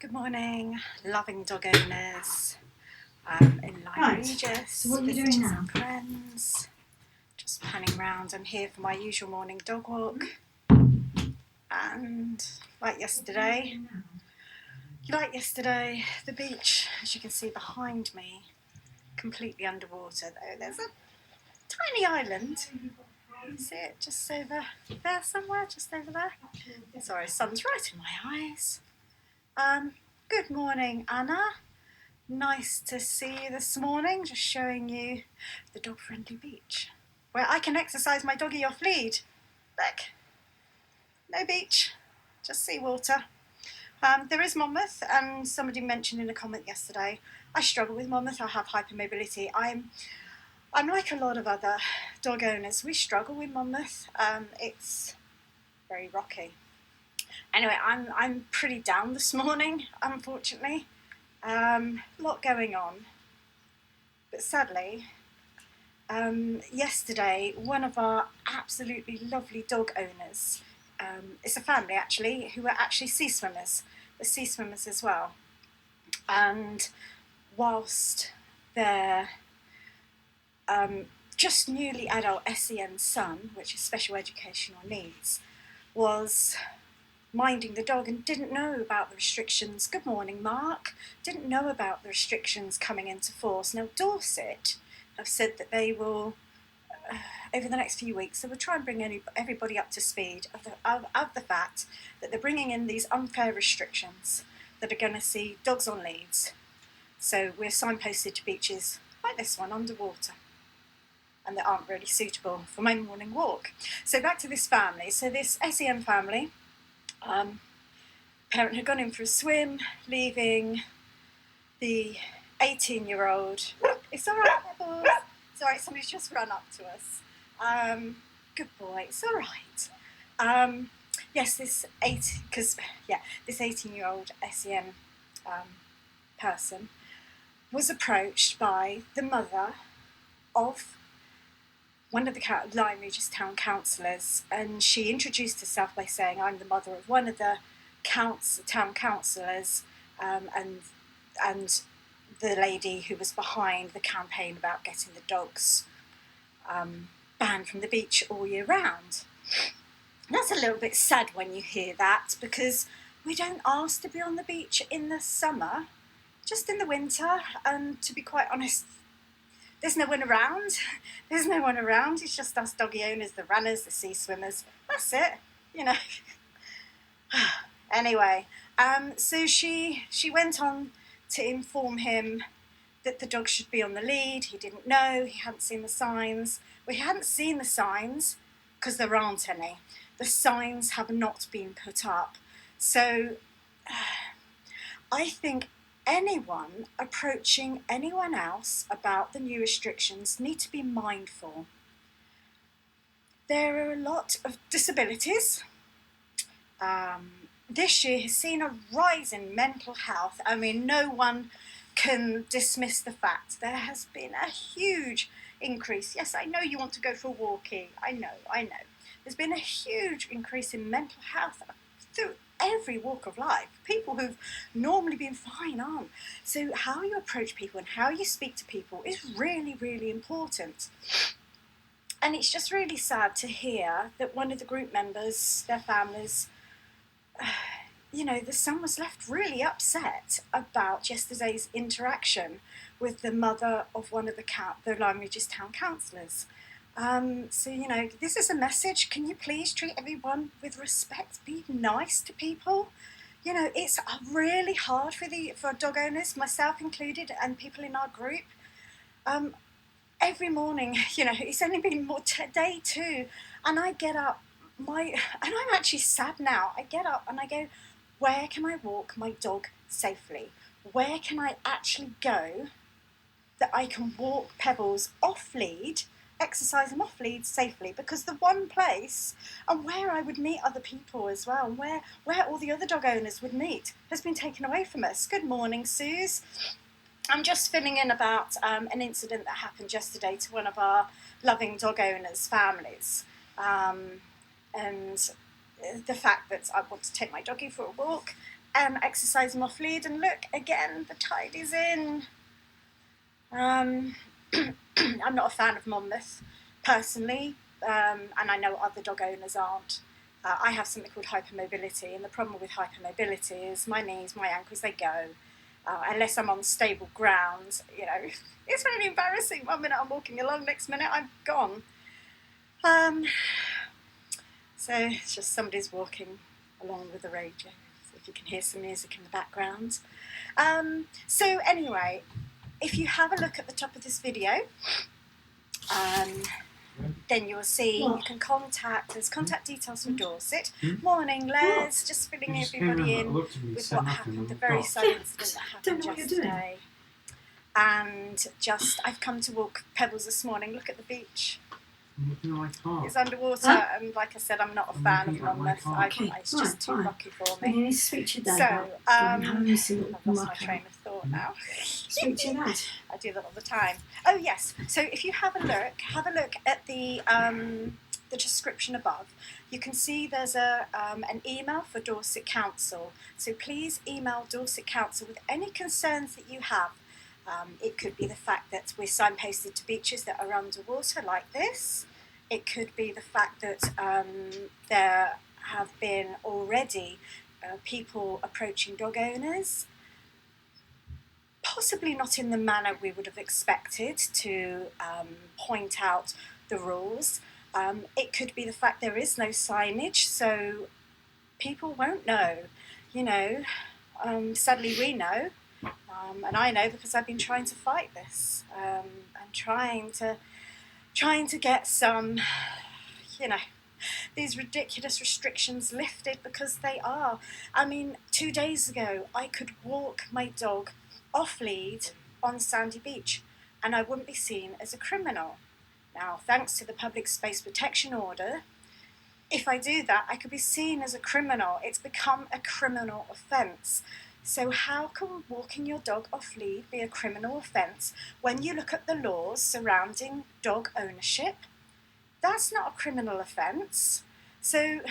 Good morning, loving dog owners in Lyme Regis. So what are you doing now? And friends. Just panning round. I'm here for my usual morning dog walk. And like yesterday, the beach, as you can see behind me, completely underwater though. There's a tiny island. You see it just over there somewhere, just over there. Sorry, sun's right in my eyes. Good morning, Anna. Nice to see you this morning. Just showing you the dog-friendly beach where I can exercise my doggy off lead. Look, no beach, just seawater. There is Monmouth, and somebody mentioned in a comment yesterday, I struggle with Monmouth. I have hypermobility. I'm like a lot of other dog owners. We struggle with Monmouth. It's very rocky. Anyway, I'm pretty down this morning, unfortunately. A lot going on, but sadly, yesterday one of our absolutely lovely dog owners, it's a family actually, who are actually sea swimmers, they're sea swimmers as well, and whilst their just newly adult SEN son, which is special educational needs, was minding the dog and didn't know about the restrictions. Good morning, Mark. Didn't know about the restrictions coming into force. Now, Dorset have said that they will, over the next few weeks, they will try and bring everybody up to speed of the fact that they're bringing in these unfair restrictions that are going to see dogs on leads. So we're signposted to beaches like this one, underwater, and that aren't really suitable for my morning walk. So back to this family. So this SEM family, parent had gone in for a swim, leaving the 18-year-old. It's all right, Pebbles. It's all right. Somebody's just run up to us. Good boy. It's all right. Yes, this 18-year-old SEN person was approached by the mother of one of the Lyme Regis town councillors, and she introduced herself by saying, I'm the mother of one of the town councillors, and the lady who was behind the campaign about getting the dogs banned from the beach all year round. That's a little bit sad when you hear that, because we don't ask to be on the beach in the summer, just in the winter, and to be quite honest, there's no one around. There's no one around. It's just us doggy owners, the runners, the sea swimmers. That's it, you know. Anyway, so she went on to inform him that the dog should be on the lead. He didn't know. He hadn't seen the signs. Well, he hadn't seen the signs because there aren't any. The signs have not been put up. So I think anyone approaching anyone else about the new restrictions need to be mindful. There are a lot of disabilities. This year has seen a rise in mental health. I mean, no one can dismiss the fact there has been a huge increase. Yes, I know you want to go for walking. I know. There's been a huge increase in mental health through every walk of life. People who've normally been fine aren't. So how you approach people and how you speak to people is really, really important. And it's just really sad to hear that one of the group members, their families, the son was left really upset about yesterday's interaction with the mother of one of the Lyme Regis town councillors. So, this is a message. Can you please treat everyone with respect? Be nice to people. It's really hard for dog owners, myself included, and people in our group. Every morning, it's only been day 2, and I get up, and I'm actually sad now. I get up and I go, where can I walk my dog safely? Where can I actually go that I can walk Pebbles off lead, exercise them off lead safely? Because the one place and where I would meet other people as well, and where all the other dog owners would meet, has been taken away from us. Good morning, Suze. I'm just filling in about an incident that happened yesterday to one of our loving dog owners' families, and the fact that I want to take my doggy for a walk, and exercise them off lead. And look, again, the tide is in. I'm not a fan of Monmouth personally, and I know other dog owners aren't. I have something called hypermobility, and the problem with hypermobility is my knees, my ankles, they go. Unless I'm on stable ground, you know, it's really embarrassing. 1 minute I'm walking along, next minute I'm gone. So it's just somebody's walking along with the radio, so if you can hear some music in the background. So anyway, if you have a look at the top of this video, then you'll see you can there's contact details for Dorset. Morning, Les, just filling everybody in with what happened, the very sudden incident that happened yesterday. And I've come to walk Pebbles this morning. Look at the beach. It's underwater, and like I said, I'm not a fan of Monmouth. It's just too rocky for me. You need to speak to your dad. So, I've lost my train of thought now. Speak to your dad. I do that all the time. Oh yes. So if you have a look at the description above. You can see there's an email for Dorset Council. So please email Dorset Council with any concerns that you have. It could be the fact that we're signposted to beaches that are underwater like this. It could be the fact that there have been already people approaching dog owners, possibly not in the manner we would have expected to point out the rules. It could be the fact there is no signage, so people won't know. You know, sadly we know. And I know because I've been trying to fight this and trying to get some, you know, these ridiculous restrictions lifted, because they are. I mean, 2 days ago I could walk my dog off lead on Sandy Beach and I wouldn't be seen as a criminal. Now, thanks to the Public Space Protection Order, if I do that, I could be seen as a criminal. It's become a criminal offence. So how can walking your dog off lead be a criminal offence when you look at the laws surrounding dog ownership? That's not a criminal offence. So,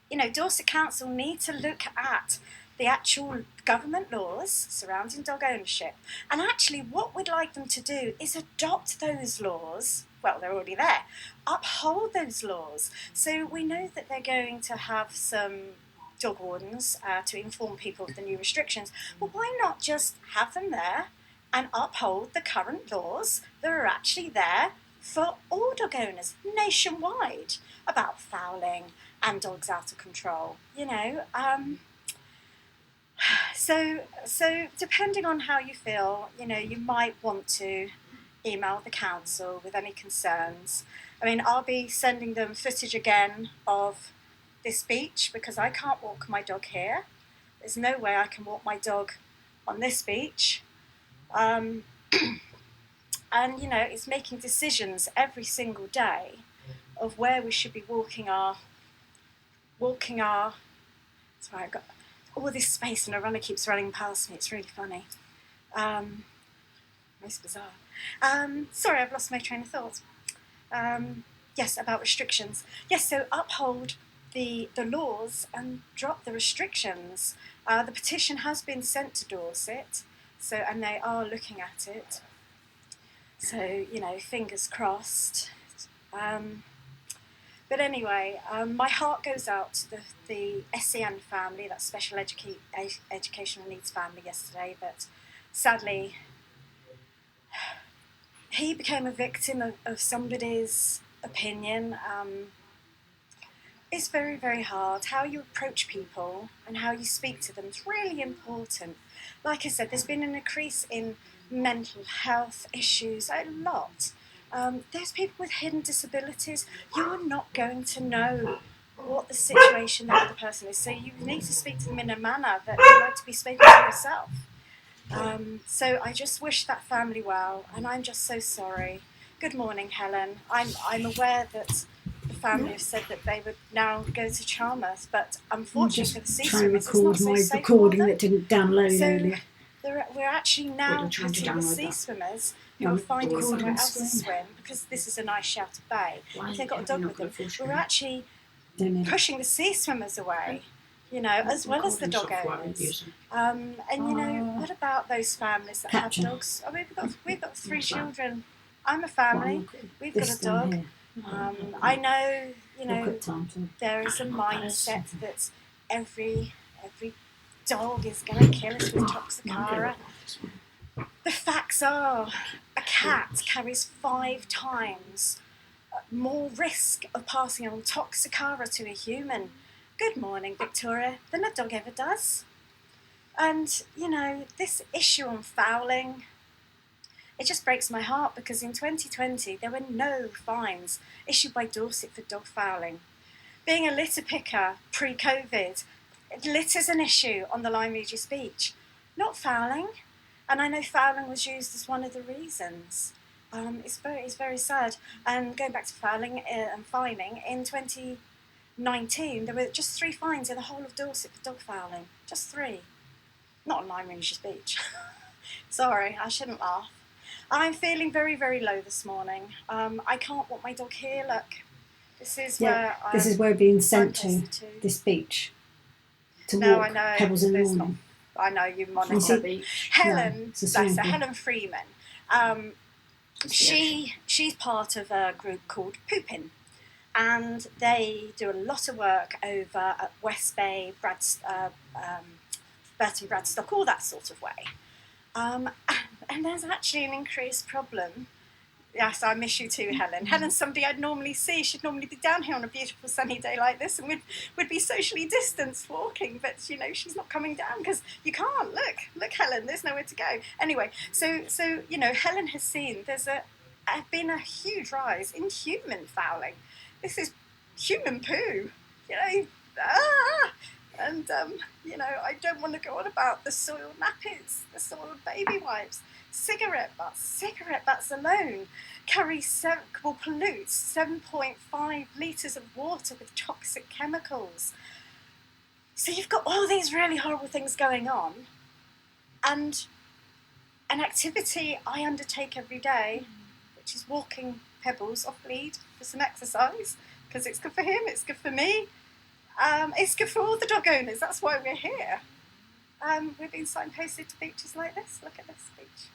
you know, Dorset Council need to look at the actual government laws surrounding dog ownership. And actually what we'd like them to do is adopt those laws. Well, they're already there. Uphold those laws. So we know that they're going to have some dog wardens to inform people of the new restrictions. Well, why not just have them there and uphold the current laws that are actually there for all dog owners nationwide about fouling and dogs out of control, you know. So depending on how you feel, you know, you might want to email the council with any concerns. I mean, I'll be sending them footage again of this beach because I can't walk my dog here. There's no way I can walk my dog on this beach. And, you know, it's making decisions every single day of where we should be walking our. Sorry, I've got all this space and a runner keeps running past me. It's really funny. Most bizarre. Sorry, I've lost my train of thought. Yes, about restrictions. Yes, so uphold the laws and drop the restrictions. The petition has been sent to Dorset, and they are looking at it. So, you know, fingers crossed. But anyway, my heart goes out to the SEN family, that special educational needs family yesterday, but sadly he became a victim of somebody's opinion. It's very, very hard. How you approach people and how you speak to them is really important. Like I said, there's been an increase in mental health issues, a lot. There's people with hidden disabilities. You're not going to know what the situation that the person is. So you need to speak to them in a manner that you like to be spoken to yourself. So I just wish that family well, and I'm just so sorry. Good morning, Helen. I'm aware that the family have said that they would now go to Charmouth, but unfortunately for the sea swimmers, it's not so safe for them. That didn't download earlier. We're actually now putting the sea swimmers who are finding somewhere else to swim, because this is a nice sheltered bay. If they've got a dog with them, we're actually pushing the sea swimmers away. as well as the dog owners. And what about those families that have dogs? Oh, we've got 3 children. I'm a family. We've got a dog. I know, there is a mindset that every dog is going to kill us with Toxocara. The facts are, a cat carries 5 times more risk of passing on Toxocara to a human. Good morning, Victoria, than a dog ever does. And, this issue on fouling, it just breaks my heart, because in 2020 there were no fines issued by Dorset for dog fouling. Being a litter picker pre-COVID, litter's an issue on the Lyme Regis Beach, not fouling. And I know fouling was used as one of the reasons. It's very sad. And going back to fouling and fining, in 2019 there were just 3 fines in the whole of Dorset for dog fouling. Just 3. Not on Lyme Regis Beach. Sorry, I shouldn't laugh. I'm feeling very, very low this morning. I can't want my dog here. Look, this is where we're being sent to this beach to walk. I know. Pebbles in the morning. I know you monitor the beach. Helen, bless her, Helen Freeman. She's part of a group called Poopin, and they do a lot of work over at West Bay, Burton Bradstock, all that sort of way. And there's actually an increased problem. Yes, I miss you too, Helen. Helen's somebody I'd normally see. She'd normally be down here on a beautiful sunny day like this, and we'd be socially distanced walking, but she's not coming down because you can't. Look, Helen, there's nowhere to go. Anyway, so Helen has seen there's been a huge rise in human fouling. This is human poo, And, I don't want to go on about the soiled nappies, the soiled baby wipes, cigarette butts. Cigarette butts alone pollute 7.5 litres of water with toxic chemicals. So you've got all these really horrible things going on, and an activity I undertake every day, which is walking Pebbles off lead for some exercise, because it's good for him, it's good for me. It's good for all the dog owners. That's why we're here. We've been signposted to beaches like this. Look at this beach,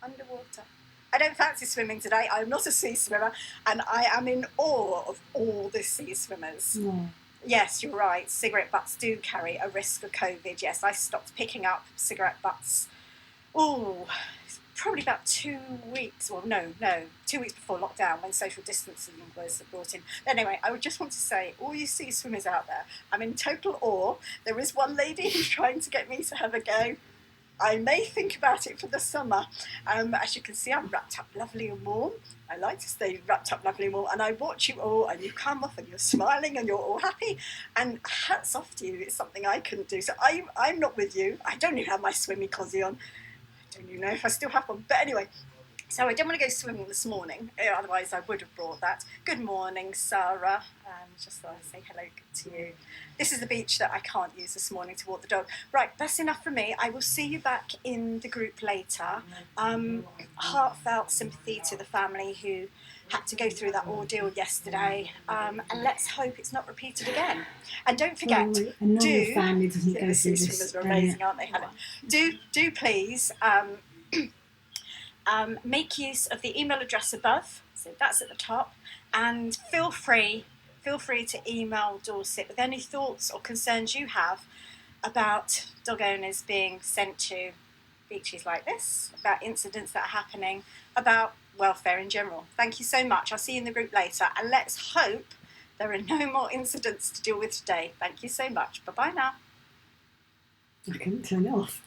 underwater. I don't fancy swimming today. I'm not a sea swimmer, and I am in awe of all the sea swimmers. Yeah. Yes, you're right. Cigarette butts do carry a risk of COVID. Yes, I stopped picking up cigarette butts. Probably about 2 weeks, 2 weeks before lockdown, when social distancing was brought in. Anyway, I would just want to say, all you sea swimmers out there, I'm in total awe. There is one lady who's trying to get me to have a go. I may think about it for the summer. As you can see, I'm wrapped up lovely and warm. I like to stay wrapped up lovely and warm, and I watch you all, and you come off and you're smiling and you're all happy, and hats off to you. It's something I couldn't do. So I'm not with you. I don't even have my swimming cosy on. I don't even know if I still have one, but anyway, so I didn't want to go swimming this morning, otherwise I would have brought that. Good morning, Sarah. Just thought I'd say hello to you. This is the beach that I can't use this morning to walk the dog. Right, that's enough from me. I will see you back in the group later. Heartfelt sympathy to the family who had to go through that ordeal yesterday, and let's hope it's not repeated again. And don't forget, a normal family doesn't go through this. Swimmers are amazing, aren't they, Helen? Do please make use of the email address above, so that's at the top, and feel free to email Dorset with any thoughts or concerns you have about dog owners being sent to beaches like this, about incidents that are happening, about welfare in general. Thank you so much. I'll see you in the group later, and let's hope there are no more incidents to deal with today. Thank you so much. Bye-bye now. I couldn't turn it off.